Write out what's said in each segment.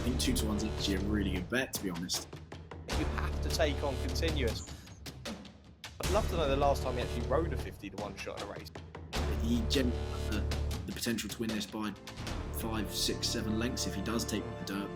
think 2-1's actually a really good bet, to be honest. You have to take on Continuous. I'd love to know the last time he actually rode a 50-1 shot in a race. He generally has the potential to win this by 5, 6, 7 lengths if he does take the dirt.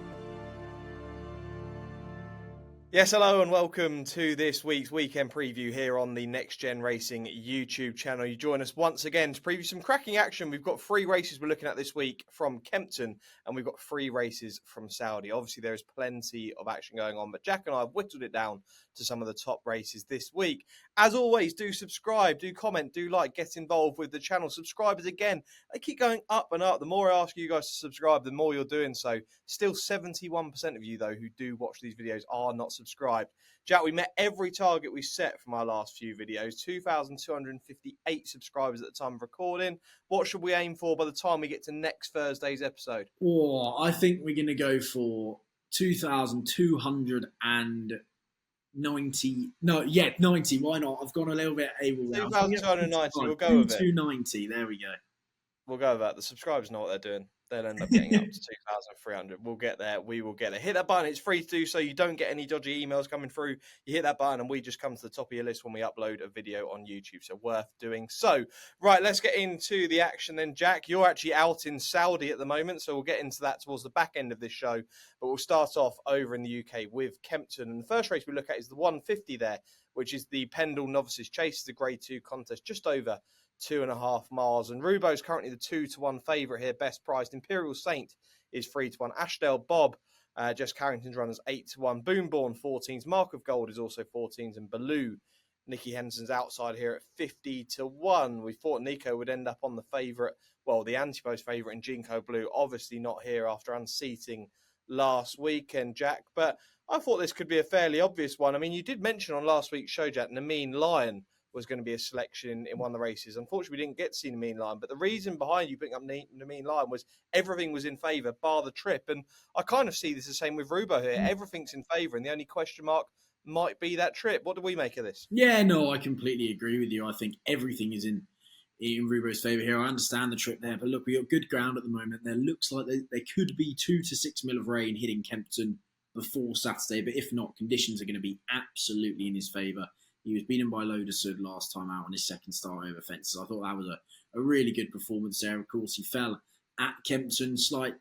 Yes, hello and welcome to this week's weekend preview here on the Next Gen Racing YouTube channel. You join us once again to preview some cracking action. We've got 3 races we're looking at this week from Kempton, and we've got 3 races from Saudi. Obviously, there is plenty of action going on, but Jack and I have whittled it down to some of the top races this week. As always, do subscribe, do comment, do like, get involved with the channel. Subscribers, again, they keep going up and up. The more I ask you guys to subscribe, the more you're doing so. Still 71% of you, though, who do watch these videos are not subscribed. Jack, we met every target we set from our last few videos. 2,258 subscribers at the time of recording. What should we aim for by the time we get to next Thursday's episode? Oh, I think we're going to go for 2,290. No, yeah, 90. Why not? I've gone a little bit able now. 2,290. We'll go with it. 290. There we go. We'll go with that. The subscribers know what they're doing. They'll end up getting up to 2,300. We'll get there. We will get there. Hit that button. It's free to do so. You don't get any dodgy emails coming through. You hit that button and we just come to the top of your list when we upload a video on YouTube. So worth doing so. Right, let's get into the action then, Jack. You're actually out in Saudi at the moment, so we'll get into that towards the back end of this show. But we'll start off over in the UK with Kempton. And the first race we look at is the 150 there, which is the Pendil Novices Chase. It's a Grade 2 contest, just over 2.5 miles. And Rubo's currently the 2-1 favourite here, best priced. Imperial Saint is 3-1. Ashdale Bob, Jess Carrington's runners 8-1. Boomborn 14s. Mark of Gold is also 14s. And Baloo, Nicky Henson's outside here at 50-1. We thought Nico would end up on the favourite, well, the Ante-post favourite in Jinko Blue. Obviously not here after unseating last weekend, Jack. But I thought this could be a fairly obvious one. I mean, you did mention on last week's show, Jack, Nameen Lion was going to be a selection in one of the races. Unfortunately, we didn't get to see Nameen Lion, but the reason behind you picking up Nameen Lion was everything was in favour, bar the trip. And I kind of see this the same with Rubo here. Everything's in favour, and the only question mark might be that trip. What do we make of this? Yeah, no, I completely agree with you. I think everything is in Rubo's favour here. I understand the trip there, but look, we've got good ground at the moment. There looks like there could be 2 to 6 mil of rain hitting Kempton before Saturday, but if not, conditions are going to be absolutely in his favour. He was beaten by Lodersud last time out on his second start over fences. I thought that was a really good performance there. Of course, he fell at Kempton. Slight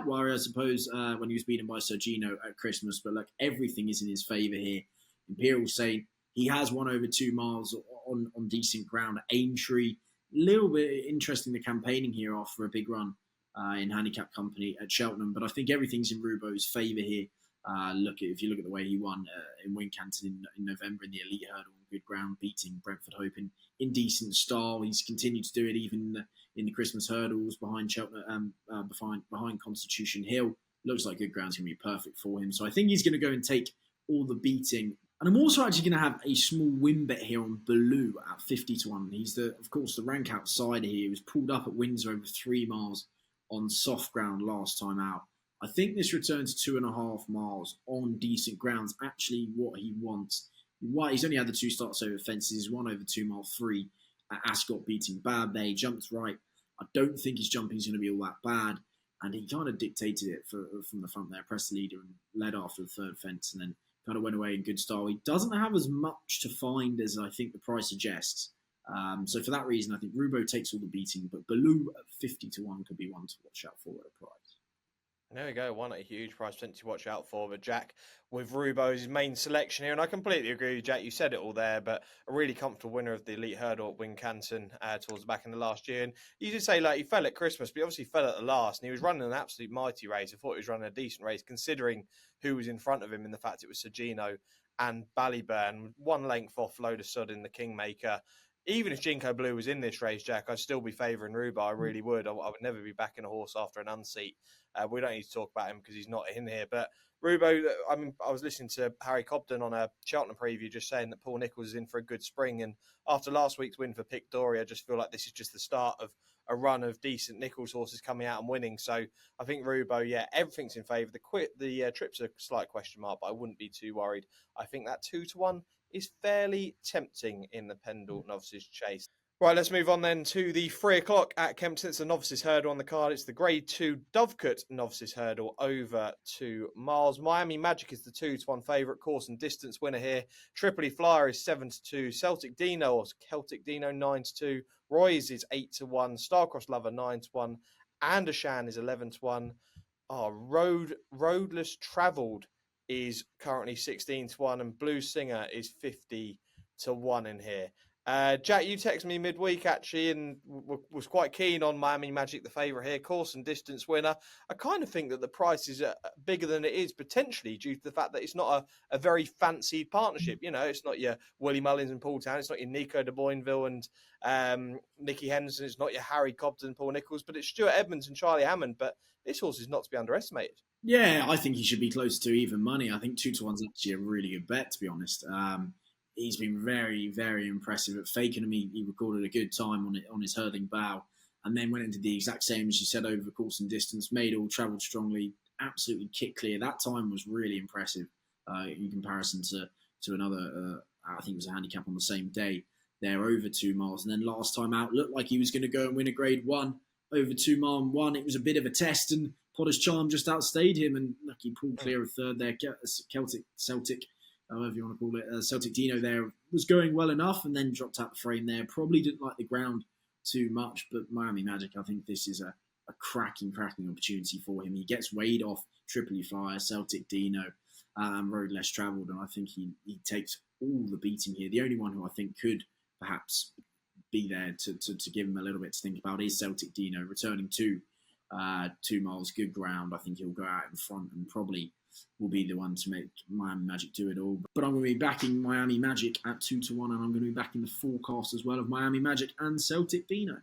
worry, I suppose, when he was beaten by Sergino at Christmas. But look, everything is in his favour here. Imperial Saint, he has won over 2 miles on decent ground. Aintree, a little bit interesting the campaigning here after a big run in Handicap Company at Cheltenham. But I think everything's in Rubo's favour here. If you look at the way he won in Wincanton in November in the elite hurdle, good ground, beating Brentford Hope in decent style. He's continued to do it even in the Christmas hurdles behind Cheltenham, behind Constitution Hill. Looks like good ground's going to be perfect for him. So I think he's going to go and take all the beating. And I'm also actually going to have a small win bet here on Baloo at 50-1. He's of course the rank outsider here. He was pulled up at Windsor over 3 miles on soft ground last time out. I think this return to 2.5 miles on decent ground's actually what he wants. He's only had the 2 starts over fences. He's won over 2 mile 3 at Ascot, beating Bad Bay. Jumped right. I don't think his jumping is going to be all that bad. And he kind of dictated it from the front there, pressed the leader and led after the 3rd fence and then kind of went away in good style. He doesn't have as much to find as I think the price suggests. So for that reason, I think Rubo takes all the beating. But Baloo at 50-1 could be one to watch out for at a price. There we go, one at a huge price to watch out for. But Jack, with Rubo's main selection here, and I completely agree with you, Jack, you said it all there, but a really comfortable winner of the elite hurdle at Wincanton towards the back end of last year. And you did say, like, he fell at Christmas, but he obviously fell at the last, and he was running an absolute mighty race. I thought he was running a decent race, considering who was in front of him, and the fact it was Sergino and Ballyburn, 1 length off Lodersud in the Kingmaker. Even if Jinko Blue was in this race, Jack, I'd still be favouring Rubo. I really would. I would never be backing a horse after an unseat. We don't need to talk about him because he's not in here. But Rubo, I mean, I was listening to Harry Cobden on a Cheltenham preview just saying that Paul Nicholls is in for a good spring. And after last week's win for Pic D'Orhy, I just feel like this is just the start of a run of decent Nicholls horses coming out and winning. So I think Rubo, yeah, everything's in favour. The trip's a slight question mark, but I wouldn't be too worried. I think that 2-1 is fairly tempting in the Pendil Novices Chase. Right, let's move on then to the 3 o'clock at Kempton. It's the Novices Hurdle on the card. It's the Grade 2 Dovecote Novices Hurdle over 2 miles. Miami Magic is the 2-1 favourite. Course and distance winner here. Tripoli Flyer is 7-2. Celtic Dino or Celtic Dino 9-2. Roy's is 8-1. Starcross Lover 9-1. Andershan is 11-1. Roadless Travelled is currently 16-1. And Blue Singer is 50-1 in here. Jack, you texted me midweek actually, and was quite keen on Miami Magic, the favourite here, course and distance winner. I kind of think that the price is bigger than it is, potentially due to the fact that it's not a very fancied partnership. You know, it's not your Willie Mullins and Paul Town, it's not your Nico de Boinville and Nicky Henderson, it's not your Harry Cobden, Paul Nicholls, but it's Stuart Edmonds and Charlie Hammond. But this horse is not to be underestimated. Yeah, I think he should be close to even money. I think 2-1's actually a really good bet, to be honest. He's been very, very impressive at Fakenham. He recorded a good time on his hurling bow, and then went into the exact same as you said over the course and distance. Made all, travelled strongly, absolutely kick clear. That time was really impressive in comparison to another. I think it was a handicap on the same day. There over 2 miles, and then last time out looked like he was going to go and win a Grade 1 over 2 mile and 1. It was a bit of a test, and Potter's Charm just outstayed him, and look, he pulled clear of third there. Celtic, however you want to call it, Celtic Dino there was going well enough, and then dropped out the frame there. Probably didn't like the ground too much, but Miami Magic, I think this is a cracking opportunity for him. He gets weighed off Tripoli Flyer, Celtic Dino, road less travelled, and I think he takes all the beating here. The only one who I think could perhaps be there to give him a little bit to think about is Celtic Dino, returning to 2 miles, good ground. I think he'll go out in front and probably will be the one to make Miami Magic do it all. But I'm going to be backing Miami Magic at 2-1, and I'm going to be backing the forecast as well of Miami Magic and Celtic Dino.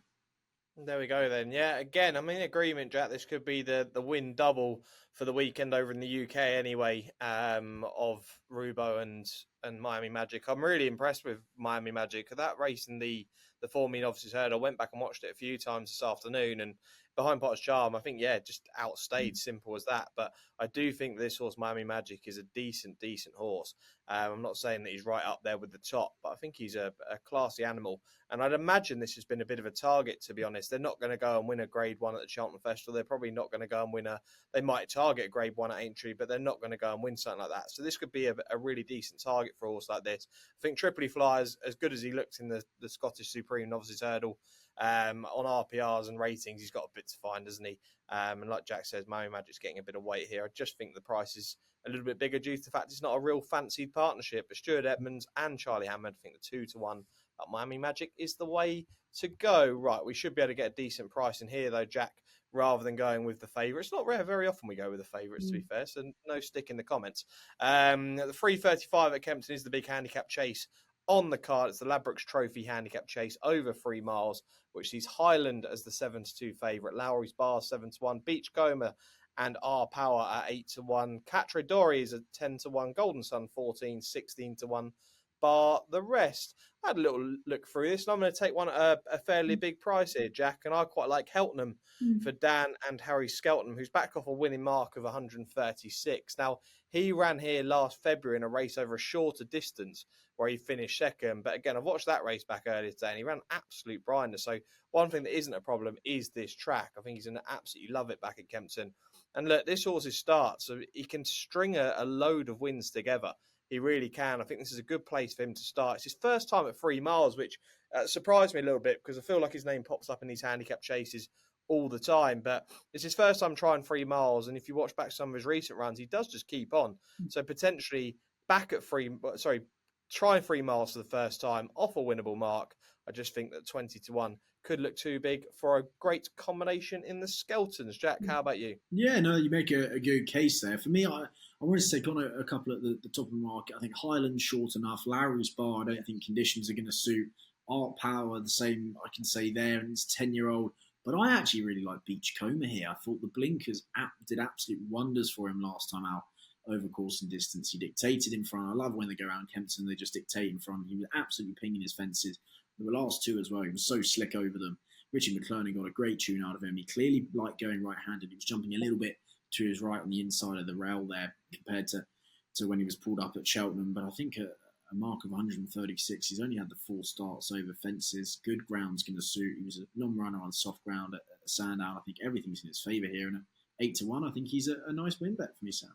There we go then. Yeah, again, I'm in agreement, Jack. This could be the win double for the weekend over in the UK anyway, of Rubo and Miami Magic. I'm really impressed with Miami Magic. That race in the 4 mean Novices Hurdle, I went back and watched it a few times this afternoon, and behind Potter's Charm, I think, yeah, just outstayed, simple as that. But I do think this horse, Miami Magic, is a decent horse. I'm not saying that he's right up there with the top, but I think he's a classy animal. And I'd imagine this has been a bit of a target, to be honest. They're not going to go and win a Grade 1 at the Cheltenham Festival. They're probably not going to go and win they might target a Grade 1 at Aintree, but they're not going to go and win something like that. So this could be a really decent target for a horse like this. I think Tripoli Flyers, as good as he looked in the Scottish Supreme Novices Hurdle, on RPRs and ratings, he's got a bit to find, doesn't he? And like Jack says, Miami Magic's getting a bit of weight here. I just think the price is a little bit bigger due to the fact it's not a real fancied partnership. But Stuart Edmonds and Charlie Hammond, I think the 2-1 at Miami Magic is the way to go. Right, we should be able to get a decent price in here, though, Jack, rather than going with the favourite. It's not rare, very often we go with the favourites, to be fair, so no stick in the comments. The 3:35 at Kempton is the big handicap chase on the card. It's the Ladbrokes Trophy handicap chase over 3 miles, which sees Highland as the 7-2 favourite, Lowry's Bar 7-1, Beachcomber and R Power at 8-1, Catre Dory is at 10-1, Golden Sun 14, 16-1, bar the rest. I had a little look through this, and I'm going to take one at a fairly big price here, Jack, and I quite like Cheltenham for Dan and Harry Skelton, who's back off a winning mark of 136. Now, he ran here last February in a race over a shorter distance where he finished second. But again, I've watched that race back earlier today, and he ran absolute brightness. So one thing that isn't a problem is this track. I think he's going to absolutely love it back at Kempton. And look, this horse's start, so he can string a load of wins together. He really can. I think this is a good place for him to start. It's his first time at 3 miles, which surprised me a little bit because I feel like his name pops up in these handicap chases all the time. But it's his first time trying 3 miles. And if you watch back some of his recent runs, he does just keep on. So potentially back at trying 3 miles for the first time off a winnable mark. I just think that 20-1 could look too big for a great combination in the Skeltons. Jack, how about you? Yeah, no, you make a good case there. For me, I wanted to take on a couple at the top of the market. I think Highland short enough. Lowry's Bar, I don't think conditions are going to suit. Art Power, the same I can say there, and it's 10-year-old. But I actually really like Beachcomber here. I thought the blinkers did absolute wonders for him last time out over course and distance. He dictated in front. I love when they go around Kempton, they just dictate in front. He was absolutely pinging his fences. The last two as well, he was so slick over them. Richie McClernand got a great tune out of him. He clearly liked going right-handed. He was jumping a little bit to his right on the inside of the rail there compared to when he was pulled up at Cheltenham. But I think a a mark of 136. He's only had the 4 starts over fences. Good ground's going to suit. He was a non-runner on soft ground at Sandown. I think everything's in his favour here. And at 8-1, I think he's a nice win bet for me, Sam.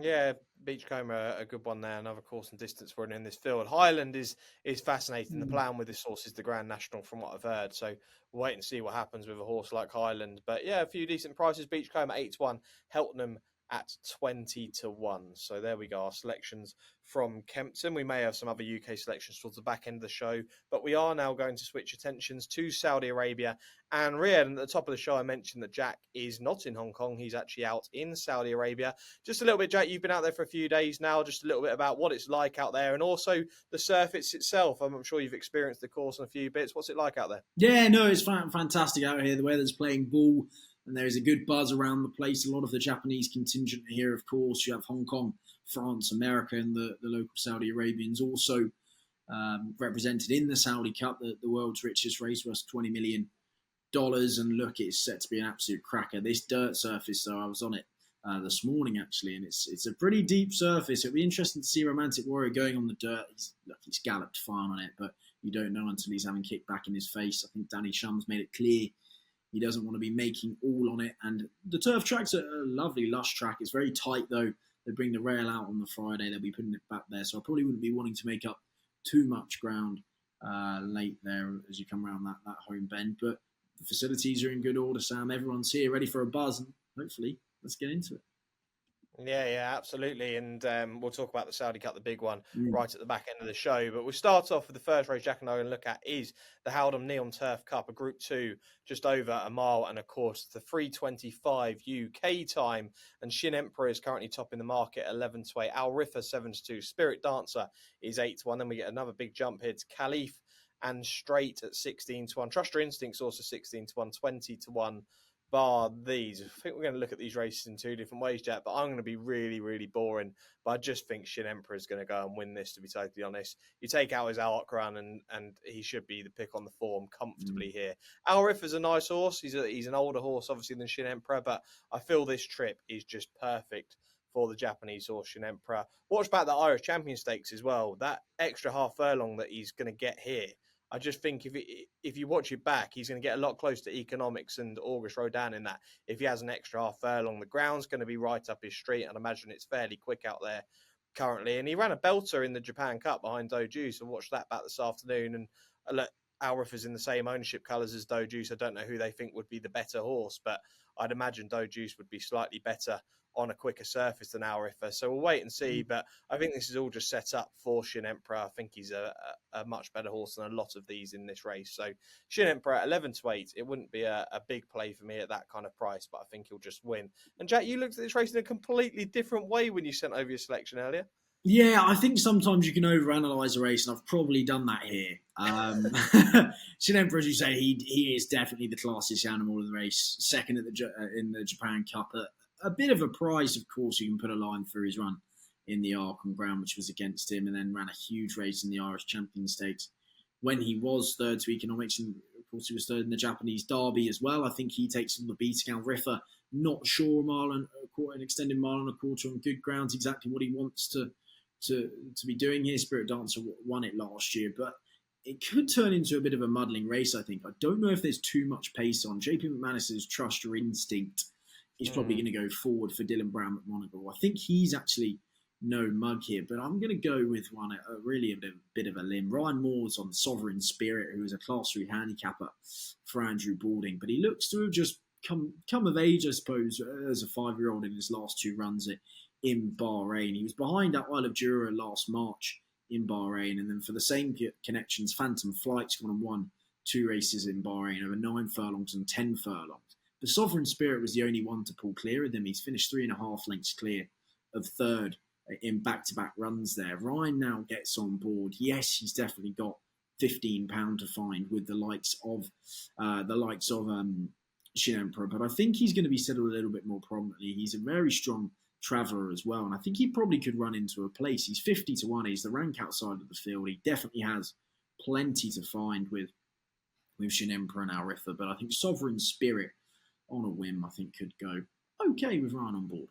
Yeah, Beachcomber, a good one there. Another course and distance running in this field. Highland is fascinating. The plan with this horse is the Grand National, from what I've heard. So we'll wait and see what happens with a horse like Highland. But yeah, a few decent prices. Beachcomber 8-1, Cheltenham at 20-1. So there we go. Our selections from Kempton. We may have some other UK selections towards the back end of the show, but we are now going to switch attentions to Saudi Arabia and Riyadh. And at the top of the show, I mentioned that Jack is not in Hong Kong. He's actually out in Saudi Arabia. Just a little bit, Jack, you've been out there for a few days now. Just a little bit about what it's like out there and also the surface itself. I'm sure you've experienced the course in a few bits. What's it like out there? Yeah, no, it's fantastic out here. The weather's playing ball and there is a good buzz around the place. A lot of the Japanese contingent here, of course. You have Hong Kong, France, America, and the local Saudi Arabians also represented in the Saudi Cup, the world's richest race, worth $20 million. And look, it's set to be an absolute cracker. This dirt surface, though, I was on it this morning, actually, and it's a pretty deep surface. It'll be interesting to see Romantic Warrior going on the dirt. He's galloped fine on it, but you don't know until he's having kicked back in his face. I think Danny Shum's made it clear he doesn't want to be making all on it. And the turf track's a lovely, lush track. It's very tight, though. They bring the rail out on the Friday. They'll be putting it back there. So I probably wouldn't be wanting to make up too much ground late there as you come around that home bend. But the facilities are in good order, Sam. Everyone's here, ready for a buzz. And hopefully, let's get into it. Yeah, absolutely. And we'll talk about the Saudi Cup, the big one, right at the back end of the show. But we'll start off with the first race Jack and I are going to look at is the Howdom Neom Turf Cup, a Group 2, just over a mile and a quarter. The 3:25 UK time. And Shin Emperor is currently topping the market at 11-8. Al Rifa 7-2. Spirit Dancer is 8-1. Then we get another big jump here to Caliph and Straight at 16-1. Trust Your Instincts also 16-1, 20-1. Bar these. I think we're going to look at these races in two different ways, Jack, but I'm going to be really, really boring. But I just think Shin Emperor is going to go and win this, to be totally honest. You take out his Arc run and he should be the pick on the form comfortably here. Al Riff is a nice horse. He's an older horse, obviously, than Shin Emperor, but I feel this trip is just perfect for the Japanese horse, Shin Emperor. Watch back the Irish Champion Stakes as well. That extra half furlong that he's going to get here, I just think if you watch it back, he's going to get a lot closer to Economics and August Rodin in that. If he has an extra half furlong, the ground's going to be right up his street, and I imagine it's fairly quick out there currently. And he ran a belter in the Japan Cup behind Dojuice. I watched that back this afternoon, and look, Alrif is in the same ownership colours as Dojuice. I don't know who they think would be the better horse, but I'd imagine Dojuice would be slightly better on a quicker surface than Alrifa. So we'll wait and see. But I think this is all just set up for Shin Emperor. I think he's a much better horse than a lot of these in this race. So Shin Emperor 11-8. It wouldn't be a big play for me at that kind of price, but I think he'll just win. And Jack, you looked at this race in a completely different way when you sent over your selection earlier. Yeah, I think sometimes you can overanalyze a race, and I've probably done that here. Shin Emperor, as you say, he is definitely the classiest animal in the race. Second at in the Japan Cup. A bit of a prize, of course. You can put a line through his run in the Arc on ground, which was against him, and then ran a huge race in the Irish Champion Stakes when he was third to Economics, and of course he was third in the Japanese Derby as well. I think he takes on the beating. Al Riffa, not sure an extended mile and a quarter on good grounds, exactly what he wants to be doing here. Spirit Dancer won it last year, but it could turn into a bit of a muddling race, I think. I don't know if there's too much pace on. JP McManus's Trust Your Instinct is probably going to go forward for Dylan Brown McMonagle. I think he's actually no mug here, but I'm going to go with one, really a bit of a limb. Ryan Moore's on Sovereign Spirit, who is a Class 3 handicapper for Andrew Balding, but he looks to have just come of age, I suppose, as a 5-year-old in his last two runs in Bahrain. He was behind at Isle of Jura last March in Bahrain, and then for the same connections, Phantom Flight's gone and won 2 races in Bahrain over 9 furlongs and 10 furlongs. The Sovereign Spirit was the only one to pull clear of them. He's finished 3.5 lengths clear of third in back-to-back runs there. Ryan now gets on board. Yes, he's definitely got £15 to find with the likes of Shin Emperor, but I think he's going to be settled a little bit more prominently. He's a very strong traveller as well, and I think he probably could run into a place. He's 50-1. He's the rank outside of the field. He definitely has plenty to find with Shin Emperor and Al Riffa, but I think Sovereign Spirit on a whim, I think, could go okay with Ryan on board.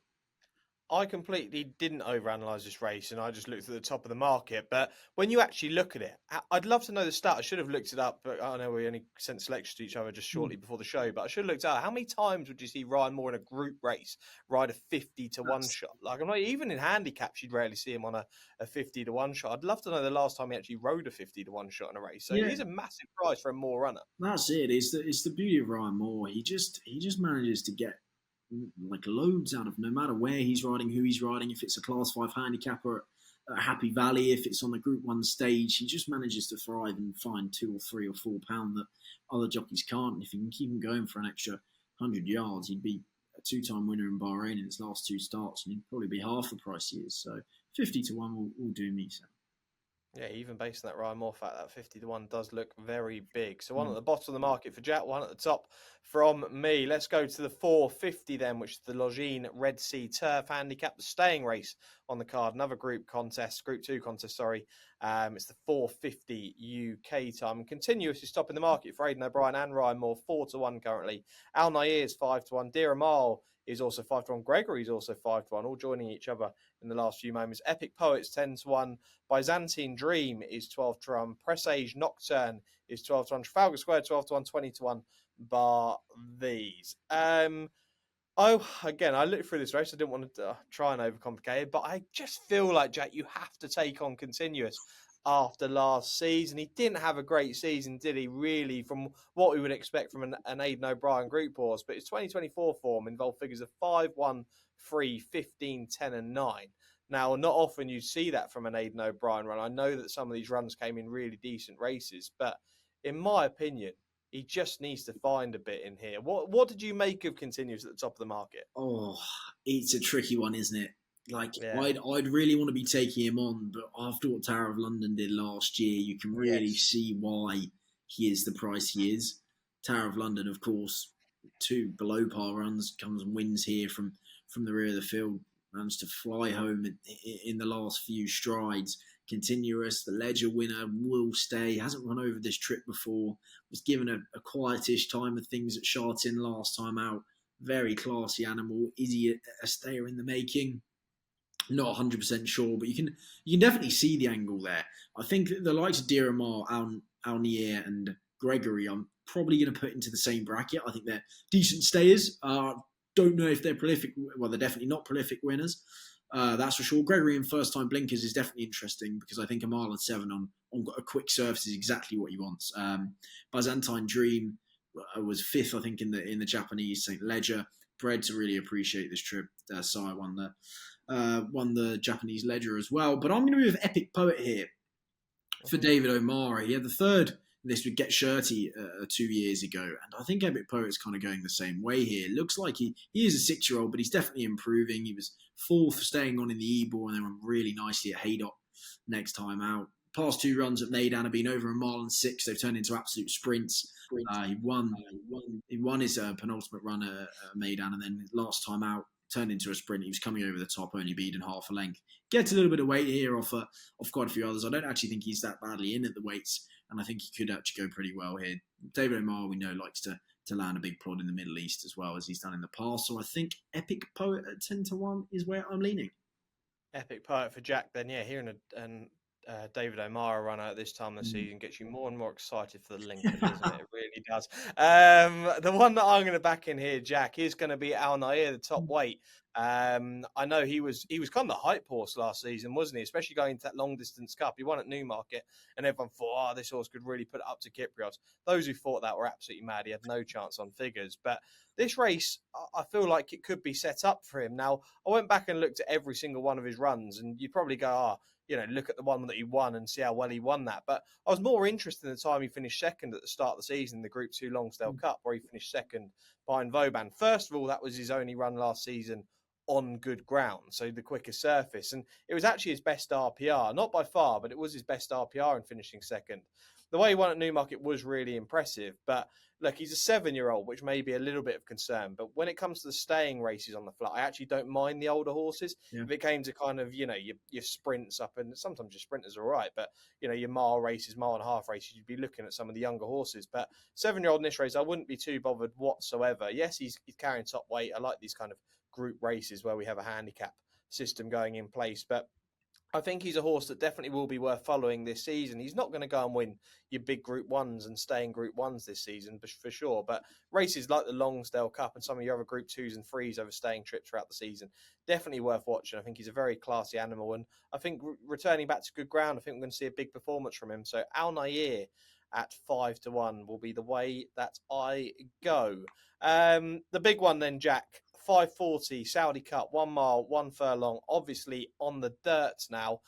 I completely didn't overanalyze this race, and I just looked at the top of the market. But when you actually look at it, I'd love to know the stat. I should have looked it up, but I know we only sent selections to each other just shortly before the show. But I should have looked out how many times would you see Ryan Moore in a group race ride a 50-1 shot? Like, I'm not even in handicaps, you'd rarely see him on a 50-1 shot. I'd love to know the last time he actually rode a 50-1 shot in a race. So it Yeah, is a massive prize for a Moore runner. that's it. It's the beauty of Ryan Moore. He just manages to get like loads out of no matter where he's riding, who he's riding. If it's a Class 5 handicap or a Happy Valley, if it's on the Group 1 stage, he just manages to thrive and find 2 or 3 or 4 pound that other jockeys can't. And if he can keep him going for an extra 100 yards, he'd be a 2-time winner in Bahrain in his last 2 starts, and he'd probably be half the price he is. So 50-1 will do me, Sam. Yeah, even based on that Ryan Moore fact, that 50-1 does look very big. So one at the bottom of the market for Jack, one at the top from me. Let's go to the 450 then, which is the Longines Red Sea Turf Handicap, the staying race on the card. Another Group 2 contest, sorry. It's the 450 UK time. Continuous is top in the market for Aidan O'Brien and Ryan Moore, 4-1 currently. Al Nair is 5-1. Dear Amal is also 5-1. Gregory is also 5-1, all joining each other in the last few moments. Epic Poets 10-1. Byzantine Dream is 12-1. Presage Nocturne is 12-1. Trafalgar Square 12-1, 20-1. Bar these. Again, I looked through this race. I didn't want to try and overcomplicate it, but I just feel like, Jack, you have to take on Continuous after last season. He didn't have a great season, did he, really, from what we would expect from an Aidan O'Brien group horse? But his 2024 form involved figures of 5-1, 3, 15, 10 and 9. Now, not often you see that from an Aidan O'Brien run. I know that some of these runs came in really decent races, but in my opinion, he just needs to find a bit in here. What did you make of Continuous at the top of the market? Oh, it's a tricky one, isn't it? Like, Yeah. I'd really want to be taking him on, but after what Tower of London did last year, you can really see why he is the price he is. Tower of London, of course, 2 below par runs, comes and wins here from the rear of the field, managed to fly home in the last few strides. Continuous, the Ledger winner, will stay, hasn't run over this trip before, was given a quietish time of things at Charlton last time out. Very classy animal. Is he a stayer in the making? Not 100% sure, but you can definitely see the angle there. I think the likes of Diramar, Al Nier, and Gregory, I'm probably going to put into the same bracket. I think they're decent stayers. Don't know if they're prolific. Well, they're definitely not prolific winners. That's for sure. Gregory in first-time blinkers is definitely interesting because I think a mile and 7 on a quick surface is exactly what he wants. Byzantine Dream was 5th, I think, in the Japanese St. Ledger. Bred to really appreciate this trip. Sai won the Japanese Ledger as well. But I'm going to be with Epic Poet here for David O'Mara. He had the 3rd this with Get Shirty 2 years ago, and I think Epic Poet's kind of going the same way here. Looks like he is a 6-year-old, but he's definitely improving. He was 4th for staying on in the E-Ball, and then went really nicely at Haydock next time out. Past 2 runs at Meydan have been over a mile and 6. They've turned into absolute sprints. He won his penultimate run at Meydan, and then last time out turned into a sprint. He was coming over the top, only beaten half a length. Gets a little bit of weight here off quite a few others. I don't actually think he's that badly in at the weights, and I think he could actually go pretty well here. David O'Mara, we know, likes to land a big plod in the Middle East as well as he's done in the past. So I think Epic Poet at 10-1 is where I'm leaning. Epic Poet for Jack then, yeah, hearing David O'Mara run out this time of the season gets you more and more excited for the Lincoln, doesn't it? It really does. The one that I'm going to back in here, Jack, is going to be Al Nair, the top weight. I know he was kind of the hype horse last season, wasn't he? Especially going into that long distance cup. He won at Newmarket, and everyone thought, this horse could really put it up to Kyprios. Those who thought that were absolutely mad. He had no chance on figures. But this race, I feel like it could be set up for him. Now, I went back and looked at every single one of his runs, and you'd probably go, look at the one that he won and see how well he won that. But I was more interested in the time he finished second at the start of the season, the Group 2 Lonsdale Cup, where he finished second behind Vauban. First of all, that was his only run last season on good ground, so the quickest surface. And it was actually his best RPR, not by far, but it was his best RPR in finishing second. The way he won at Newmarket was really impressive, but look, he's a 7-year-old, which may be a little bit of concern. But when it comes to the staying races on the flat, I actually don't mind the older horses. Yeah. If it came to kind of, your sprints up, and sometimes your sprinters are all right, but, your mile races, mile and a half races, you'd be looking at some of the younger horses. But 7-year-old in this race, I wouldn't be too bothered whatsoever. Yes, he's carrying top weight. I like these kind of group races where we have a handicap system going in place. But I think he's a horse that definitely will be worth following this season. He's not going to go and win your big Group 1s and stay in Group 1s this season, for sure. But races like the Longsdale Cup and some of your other Group 2s and 3s over staying trips throughout the season, definitely worth watching. I think he's a very classy animal. And I think returning back to good ground, I think we're going to see a big performance from him. So Al Nair at 5-1 will be the way that I go. The big one then, Jack. 540 Saudi Cup, 1 mile, 1 furlong, obviously on the dirt now.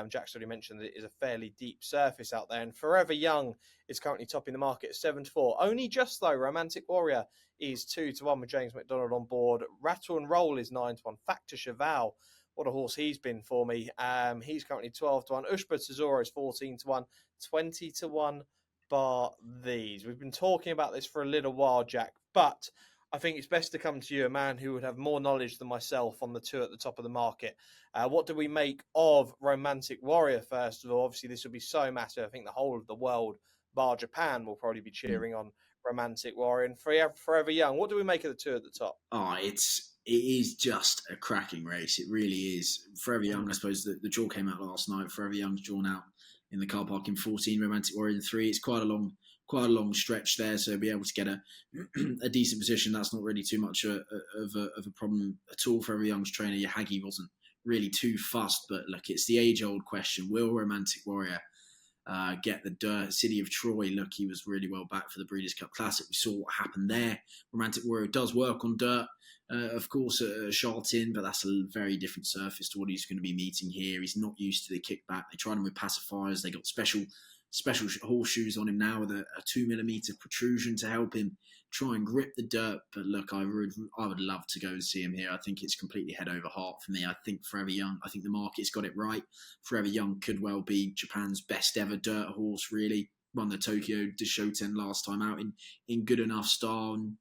Jack's already mentioned that it is a fairly deep surface out there, and Forever Young is currently topping the market at 7-4. Only just though, Romantic Warrior is 2-1 with James McDonald on board. Rattle and Roll is 9-1. Factor Cheval, what a horse he's been for me. He's currently 12-1. Ushba Tesoro is 14-1, 20-1 bar these. We've been talking about this for a little while, Jack, but I think it's best to come to you, a man who would have more knowledge than myself on the two at the top of the market. What do we make of Romantic Warrior, first of all? Obviously, this will be so massive. I think the whole of the world, bar Japan, will probably be cheering on Romantic Warrior. And Forever Young, what do we make of the two at the top? Oh, it is just a cracking race. It really is. Forever Young, I suppose the draw came out last night. Forever Young's drawn out in the car park in 14, Romantic Warrior in 3. It's quite a long stretch there, so be able to get a decent position. That's not really too much of a problem at all for every Young's trainer. Yahagi wasn't really too fussed, but look, it's the age-old question: will Romantic Warrior get the dirt? City of Troy, look, he was really well back for the Breeders' Cup Classic. We saw what happened there. Romantic Warrior does work on dirt, of course, at Charlton, but that's a very different surface to what he's going to be meeting here. He's not used to the kickback. They tried him with pacifiers. They got special horseshoes on him now with a 2mm protrusion to help him try and grip the dirt. But look, I would love to go and see him here. I think it's completely head over heart for me. I think Forever Young, I think the market's got it right. Forever Young could well be Japan's best ever dirt horse, really. Won the Tokyo Shoten last time out in good enough style. And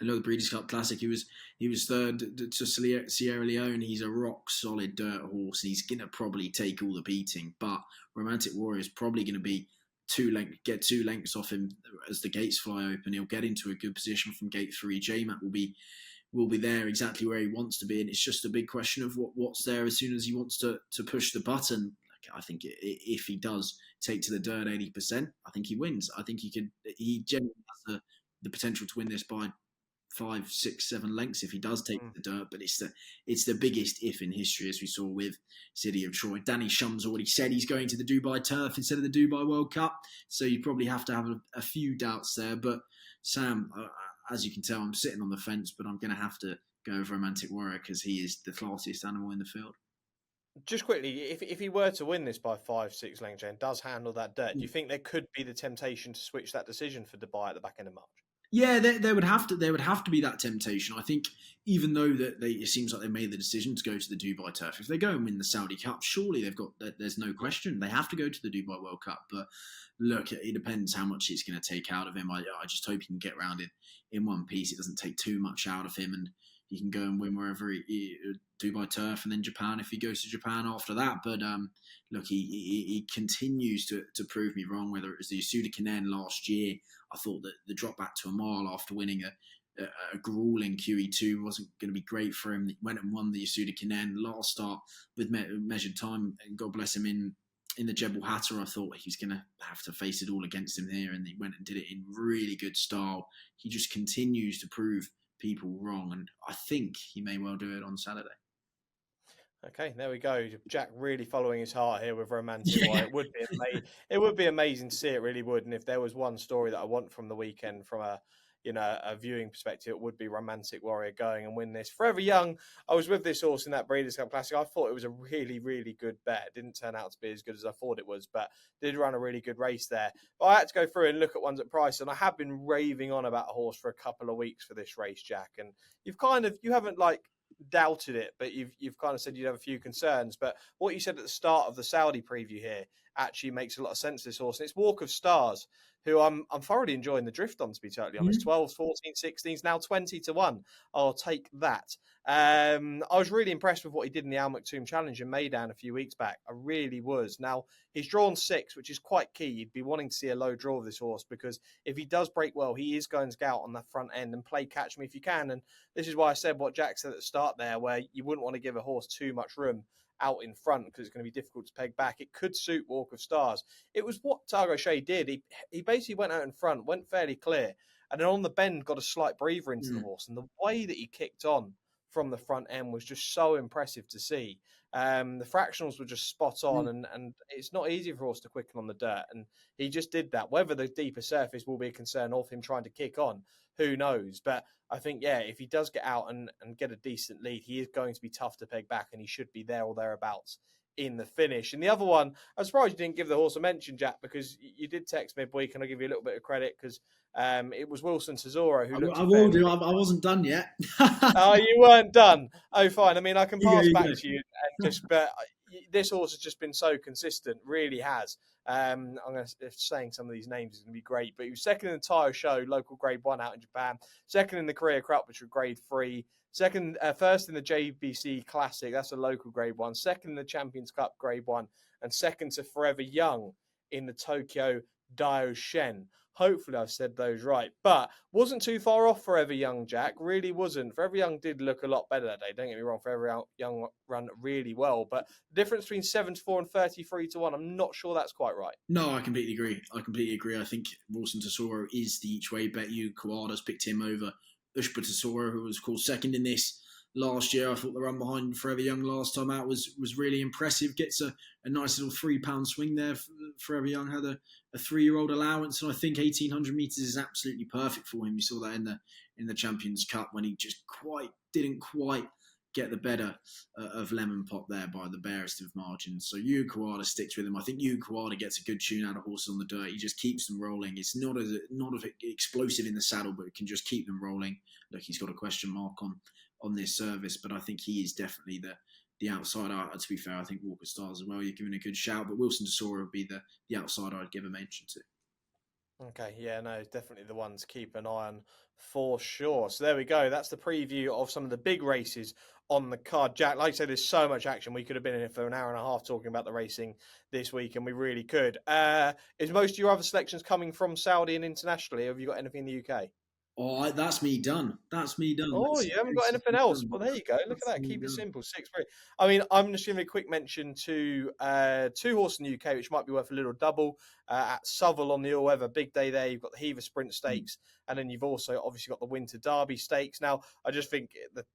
I know the Breeders' Cup Classic, he was third to Sierra Leone. He's a rock solid dirt horse. He's going to probably take all the beating, but Romantic Warrior is probably going to be get 2 lengths off him as the gates fly open. He'll get into a good position from gate 3. J-Mac will be there exactly where he wants to be, and it's just a big question of what's there as soon as he wants to push the button. I think if he does take to the dirt 80%, I think he wins. I think he generally has the potential to win this by 5, 6, 7 lengths if he does take the dirt, but it's the biggest if in history, as we saw with City of Troy. Danny Shum's already said he's going to the Dubai Turf instead of the Dubai World Cup, so you probably have to have a few doubts there. But Sam, as you can tell, I'm sitting on the fence, but I'm going to have to go with Romantic Warrior because he is the classiest animal in the field. Just quickly, if he were to win this by 5, 6 lengths and does handle that dirt, do you think there could be the temptation to switch that decision for Dubai at the back end of March? Yeah, there would have to be that temptation. I think even though it seems like they made the decision to go to the Dubai Turf, if they go and win the Saudi Cup, surely there's no question they have to go to the Dubai World Cup. But look, it depends how much it's going to take out of him. I just hope he can get around it in one piece. It doesn't take too much out of him, and he can go and win wherever Dubai Turf and then Japan if he goes to Japan after that. But look, he continues to prove me wrong. Whether it was the Yasuda Kanen last year, I thought that the drop back to a mile after winning a grueling QE2 wasn't going to be great for him. He went and won the Yasuda Kanen last start with measured time, and God bless him in the Jebel Hatter. I thought he was going to have to face it all against him here, and he went and did it in really good style. He just continues to prove people wrong, and I think he may well do it on Saturday. Okay, there we go. Jack really following his heart here with Romantic Warrior. It would be amazing to see, it really would. And if there was one story that I want from the weekend, from a viewing perspective, it would be Romantic Warrior going and win this. Forever Young, I was with this horse in that Breeders' Cup Classic. I thought it was a really, really good bet. It didn't turn out to be as good as I thought it was, but did run a really good race there. But I had to go through and look at ones at price, and I have been raving on about a horse for a couple of weeks for this race, Jack. And you haven't doubted it, but you've kind of said you'd have a few concerns. But what you said at the start of the Saudi preview here actually makes a lot of sense, this horse. And it's Walk of Stars, who I'm thoroughly enjoying the drift on, to be totally honest. 12s, 14, 16s, now 20-1. I'll take that. I was really impressed with what he did in the Al Maktoum Challenge in Meydan a few weeks back. I really was. Now, he's drawn 6, which is quite key. You'd be wanting to see a low draw of this horse, because if he does break well, he is going to go out on the front end and play catch me if you can. And this is why I said what Jack said at the start there, where you wouldn't want to give a horse too much room out in front because it's going to be difficult to peg back. It could suit Walk of Stars. It was what Targo Shea did. He basically went out in front, went fairly clear, and then on the bend got a slight breather into the horse. And the way that he kicked on from the front end was just so impressive to see. The fractionals were just spot on, and it's not easy for a horse to quicken on the dirt. And he just did that. Whether the deeper surface will be a concern of him trying to kick on, who knows? But I think, yeah, if he does get out and get a decent lead, he is going to be tough to peg back, and he should be there or thereabouts in the finish. And the other one, I'm surprised you didn't give the horse a mention, Jack, because you did text midweek, and I'll give you a little bit of credit because it was Wilson Tesoro who looked. I will do. I wasn't done yet. Oh, you weren't done. Oh, fine. I mean, I can pass back go. to you, and but this horse has just been so consistent, really has. I'm going to saying some of these names is going to be great, but he was second in the Tire Show, local Grade 1 out in Japan, second in the Korea Cup, which was Grade 3, first in the JBC Classic, that's a local Grade 1, second in the Champions Cup Grade 1, and second to Forever Young in the Tokyo Daoshen. Hopefully I've said those right, but wasn't too far off Forever Young, Jack. Really wasn't. Forever Young did look a lot better that day. Don't get me wrong. Forever Young run really well, but the difference between 7-4 and 33-1, I'm not sure that's quite right. No, I completely agree. I think Wilson Tesoro is the each way bet. You Kawada's picked him over Ushba Tesoro, who was called second in this last year. I thought the run behind Forever Young last time out was really impressive. Gets a nice little £3 swing there. Forever Young had a 3-year-old allowance, and I think 1800 metres is absolutely perfect for him. You saw that in the Champions Cup when he just didn't quite get the better of Lemon Pop there by the barest of margins. So Yu Kawada sticks with him. I think Yu Kawada gets a good tune out of horses on the dirt. He just keeps them rolling. It's not as explosive in the saddle, but it can just keep them rolling. Look, he's got a question mark on this service, but I think he is definitely the outside. To be fair, I think Walker Stars as well. You're giving a good shout, but Wilson Tesoro would be the outside I'd give a mention to. Okay, yeah, no, definitely the one to keep an eye on for sure. So there we go. That's the preview of some of the big races on the card. Jack, like I said, there's so much action. We could have been in it for an hour and a half talking about the racing this week, and we really could. Is most of your other selections coming from Saudi and internationally? Or have you got anything in the UK? Oh, that's me done. Oh, you haven't got anything else? Well, there you go. Look at that. Keep it simple. 6-3. I mean, I'm just giving a quick mention to 2 horses in the UK, which might be worth a little double. At Southwell on the all-weather, big day there. You've got the Hever Sprint Stakes, and then you've also obviously got the Winter Derby Stakes. Now, I just think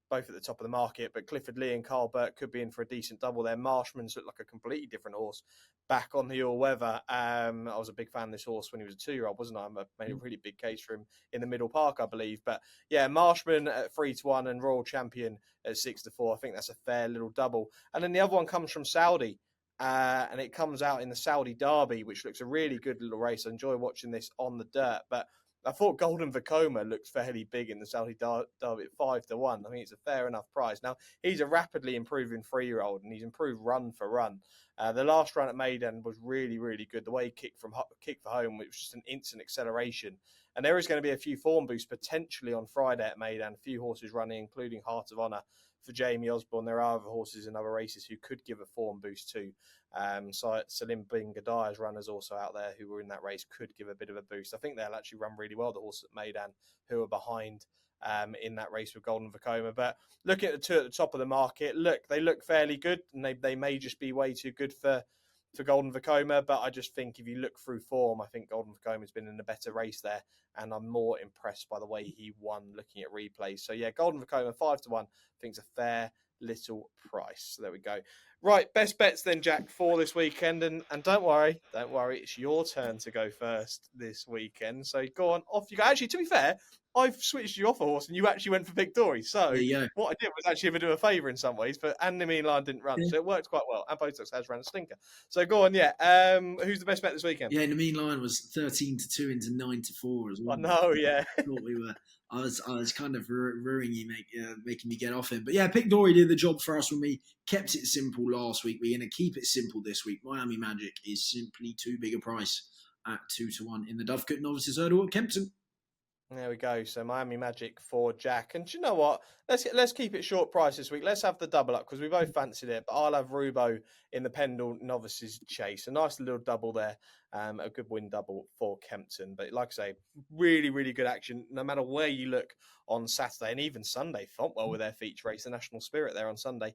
both at the top of the market, but Clifford Lee and Carl Burt could be in for a decent double there. Marshman's looked like a completely different horse back on the all-weather. I was a big fan of this horse when he was a 2-year-old, wasn't I? I made a really big case for him in the Middle Park, I believe. But yeah, Marshman at 3-1 and Royal Champion at 6-4. I think that's a fair little double. And then the other one comes from Saudi. And it comes out in the Saudi Derby, which looks a really good little race. I enjoy watching this on the dirt. But I thought Golden Vekoma looked fairly big in the Saudi Derby at 5-1. I mean, it's a fair enough price. Now, he's a rapidly improving 3-year-old, and he's improved run for run. The last run at Meydan was really, really good. The way he kicked for home, which was just an instant acceleration. And there is going to be a few form boosts potentially on Friday at Meydan. A few horses running, including Heart of Honour for Jamie Osborne. There are other horses in other races who could give a form boost too. So Salim bin Gadaya's runners also out there who were in that race could give a bit of a boost. I think they'll actually run really well, the horses at Meydan who are behind in that race with Golden Vekoma. But looking at the 2 at the top of the market, they look fairly good, and they may just be way too good for Golden Vekoma, but I just think if you look through form, I think Golden Vekoma's been in a better race there, and I'm more impressed by the way he won looking at replays. So yeah, Golden Vekoma 5-1, I think it's a fair little price. So there we go. Right, best bets then, Jack, for this weekend, and don't worry, it's your turn to go first this weekend. So go on, off you go. Actually, to be fair, I've switched you off a horse, and you actually went for Victory. So what I did was actually him do a favour in some ways, but and the mean line didn't run, so it worked quite well. And Botox has run a stinker. So go on, yeah. Who's the best bet this weekend? Yeah, the mean line was 13-2 into 9-4 as well. I know, yeah. I thought we were. I was kind of ruining you, making me get off him. But yeah, Pick Dory did the job for us when we kept it simple last week. We're going to keep it simple this week. Miami Magic is simply too big a price. at 2-1 in the Dovecote Novices Hurdle at Kempton. There we go. So Miami Magic for Jack. And do you know what? Let's keep it short price this week. Let's have the double up because we both fancied it. But I'll have Rubo in the Pendil Novices Chase. A nice little double there. A good win double for Kempton. But like I say, really, really good action no matter where you look on Saturday and even Sunday. Fontwell with their feature race, the National Spirit there on Sunday.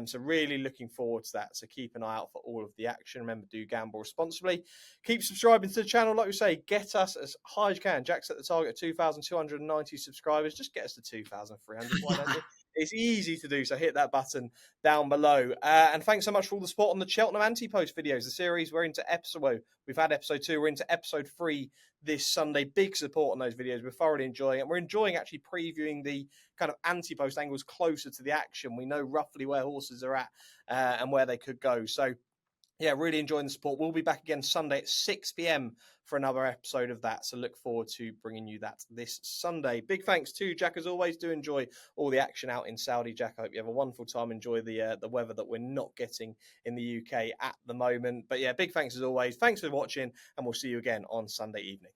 So really looking forward to that. So keep an eye out for all of the action. Remember, do gamble responsibly. Keep subscribing to the channel. Like we say, get us as high as you can. Jack's at the target of 2,290 subscribers. Just get us to 2,300. Why don't you? It's easy to do, so hit that button down below. And thanks so much for all the support on the Cheltenham Ante-post videos. The series, we're into episode, we've had episode 2, we're into episode 3 this Sunday. Big support on those videos. We're thoroughly enjoying it. We're enjoying actually previewing the kind of Ante-post angles closer to the action. We know roughly where horses are at and where they could go. So yeah, really enjoying the support. We'll be back again Sunday at 6 p.m. for another episode of that. So look forward to bringing you that this Sunday. Big thanks to Jack, as always. Do enjoy all the action out in Saudi, Jack. I hope you have a wonderful time. Enjoy the weather that we're not getting in the UK at the moment. But yeah, big thanks as always. Thanks for watching, and we'll see you again on Sunday evening.